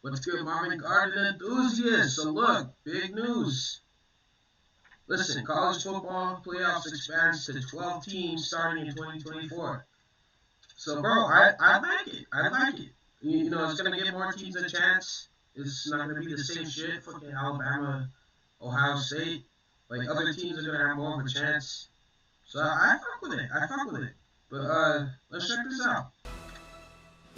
What's good, Marvin Garden enthusiasts? So look, big news. Listen, college football playoffs expands to 12 teams starting in 2024. So, bro, I like it. I like it. It's gonna give more teams a chance. It's not gonna be the same shit. Fucking Alabama, Ohio State. Like other teams are gonna have more of a chance. So I fuck with it. I fuck with it. But let's check this out.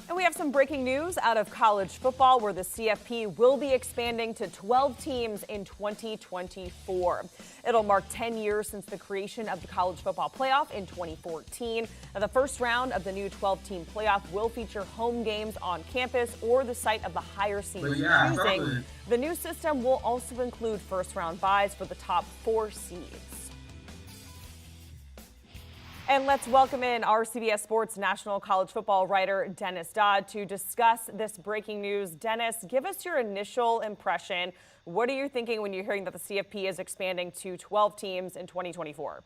And we have some breaking news out of college football where the CFP will be expanding to 12 teams in 2024. It'll mark 10 years since the creation of the college football playoff in 2014. Now, the first round of the new 12-team playoff will feature home games on campus or the site of the higher seeds choosing. The new system will also include first-round byes for the top 4 seeds. And let's welcome in our CBS Sports national college football writer, Dennis Dodd, to discuss this breaking news. Dennis, give us your initial impression. What are you thinking when you're hearing that the CFP is expanding to 12 teams in 2024?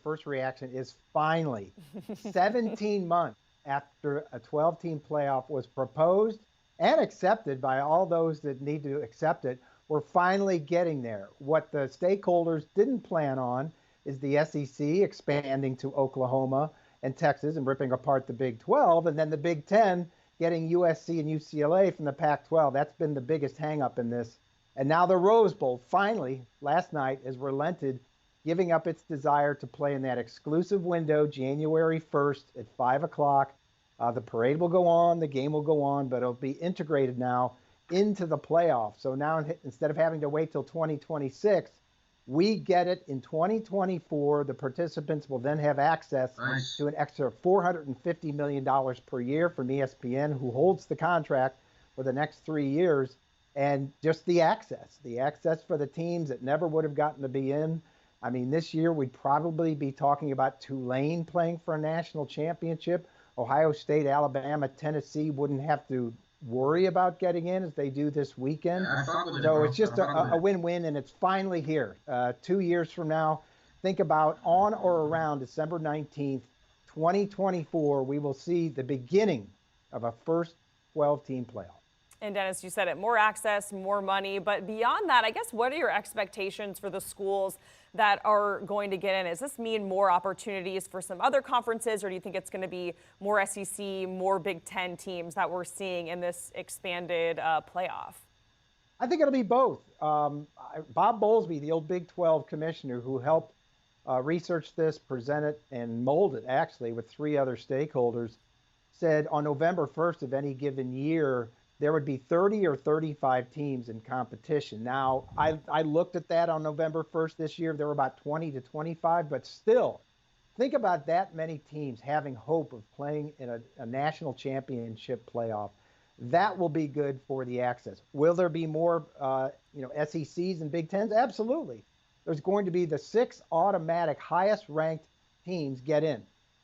First reaction is finally. 17 months after a 12-team playoff was proposed and accepted by all those that need to accept it, we're finally getting there. What the stakeholders didn't plan on is the SEC expanding to Oklahoma and Texas and ripping apart the Big 12, and then the Big 10 getting USC and UCLA from the Pac-12. That's been the biggest hang-up in this. And now the Rose Bowl, finally, last night, has relented, giving up its desire to play in that exclusive window, January 1st at 5 o'clock. The parade will go on, the game will go on, but it'll be integrated now into the playoffs. So now instead of having to wait till 2026, we get it in 2024. The participants will then have access to an extra $450 million per year from ESPN, who holds the contract for the next 3 years. And just the access for the teams that never would have gotten to be in. I mean, this year we'd probably be talking about Tulane playing for a national championship. Ohio State, Alabama, Tennessee wouldn't have to worry about getting in as they do this weekend. So it's just a win-win, and it's finally here. 2 years from now, think about on or around December 19th, 2024, we will see the beginning of a first 12-team playoff. And Dennis, you said it, more access, more money. But beyond that, I guess, what are your expectations for the schools that are going to get in? Does this mean more opportunities for some other conferences, or do you think it's going to be more SEC, more Big Ten teams that we're seeing in this expanded playoff? I think it'll be both. Bob Bowlesby, the old Big 12 commissioner who helped research this, present it, and mold it, actually, with 3 other stakeholders, said on November 1st of any given year, there would be 30 or 35 teams in competition. Now, I looked at that on November 1st this year. There were about 20 to 25, but still, think about that many teams having hope of playing in a national championship playoff. That will be good for the access. Will there be more, SECs and Big Tens? Absolutely. There's going to be the 6 automatic highest-ranked teams get in.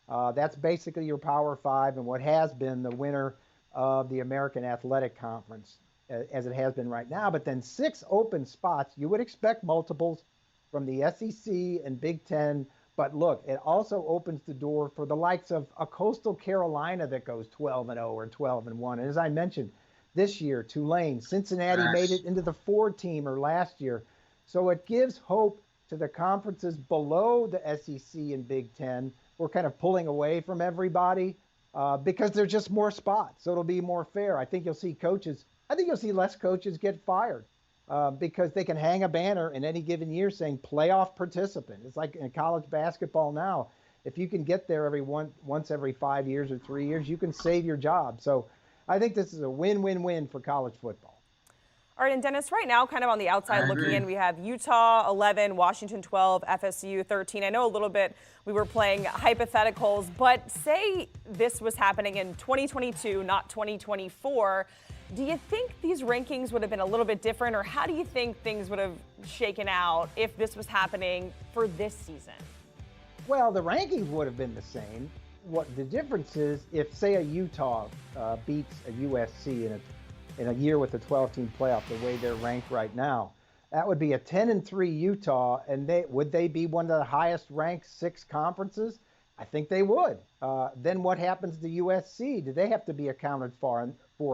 That's basically your Power 5 and what has been the winner of the American Athletic Conference, as it has been right now. But then 6 open spots, you would expect multiples from the SEC and Big Ten. But look, it also opens the door for the likes of a Coastal Carolina that goes 12-0 or 12-1. And as I mentioned, this year, Tulane, Cincinnati made it into the 4-teamer last year. So it gives hope to the conferences below the SEC and Big Ten. We're kind of pulling away from everybody. Because there's just more spots, so it'll be more fair. I think you'll see less coaches get fired because they can hang a banner in any given year saying playoff participant. It's like in college basketball now. If you can get there once every 5 years or 3 years, you can save your job. So I think this is a win-win-win for college football. All right, and Dennis, right now, kind of on the outside looking in, we have Utah 11, Washington 12, FSU 13. I know a little bit we were playing hypotheticals, but say this was happening in 2022, not 2024. Do you think these rankings would have been a little bit different, or how do you think things would have shaken out if this was happening for this season? Well, the rankings would have been the same. What the difference is, if, say, a Utah beats a USC in a year with the 12-team playoff, the way they're ranked right now, that would be a 10-3 Utah, and would they be one of the highest-ranked 6 conferences? I think they would. Then what happens to USC? Do they have to be accounted for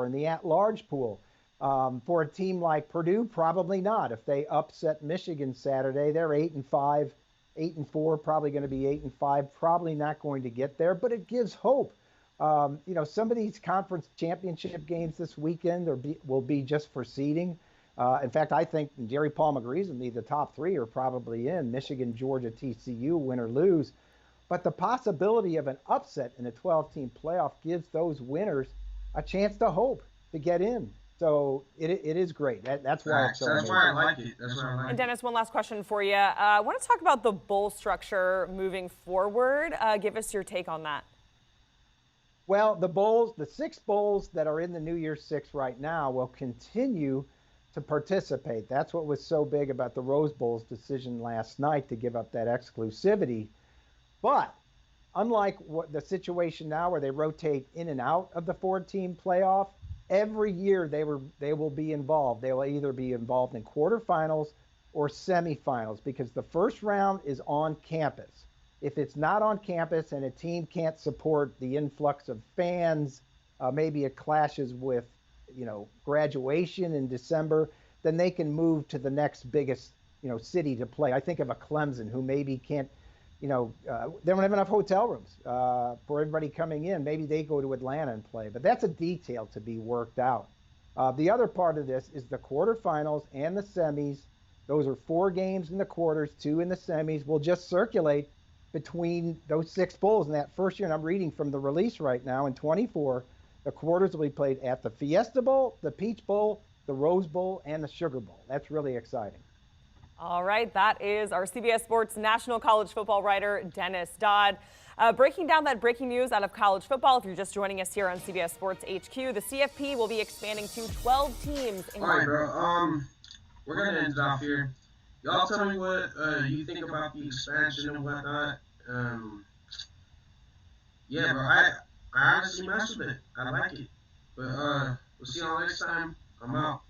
in the at-large pool? For a team like Purdue, probably not. If they upset Michigan Saturday, they're 8-5, 8-4, probably going to be 8-5, probably not going to get there, but it gives hope. Some of these conference championship games this weekend will be just for seeding. In fact, I think Jerry Palm agrees with me. The top three are probably in: Michigan, Georgia, TCU, win or lose. But the possibility of an upset in a 12-team playoff gives those winners a chance to hope to get in. So it is great. That's why it's so That's amazing. why I like it. That's why I like And it. Dennis, one last question for you. I want to talk about the bowl structure moving forward. Give us your take on that. Well, the 6 bowls that are in the New Year's Six right now will continue to participate. That's what was so big about the Rose Bowl's decision last night to give up that exclusivity. But unlike what the situation now where they rotate in and out of the 4-team playoff, every year they will be involved. They will either be involved in quarterfinals or semifinals because the first round is on campus. If it's not on campus and a team can't support the influx of fans, maybe it clashes with, graduation in December, then they can move to the next biggest, city to play. I think of a Clemson who maybe can't, they don't have enough hotel rooms for everybody coming in. Maybe they go to Atlanta and play, but that's a detail to be worked out. The other part of this is the quarterfinals and the semis. Those are 4 games in the quarters, 2 in the semis. Will just circulate between those 6 bowls in that first year. And I'm reading from the release right now in 24, the quarters will be played at the Fiesta Bowl, the Peach Bowl, the Rose Bowl, and the Sugar Bowl. That's really exciting. All right, that is our CBS Sports national college football writer, Dennis Dodd. Breaking down that breaking news out of college football. If you're just joining us here on CBS Sports HQ, the CFP will be expanding to 12 teams. All right, bro. We're going to end it off here. Y'all tell me what you think about the expansion and whatnot. Yeah, bro, I honestly mess with it. I like it. But we'll see y'all next time. I'm out.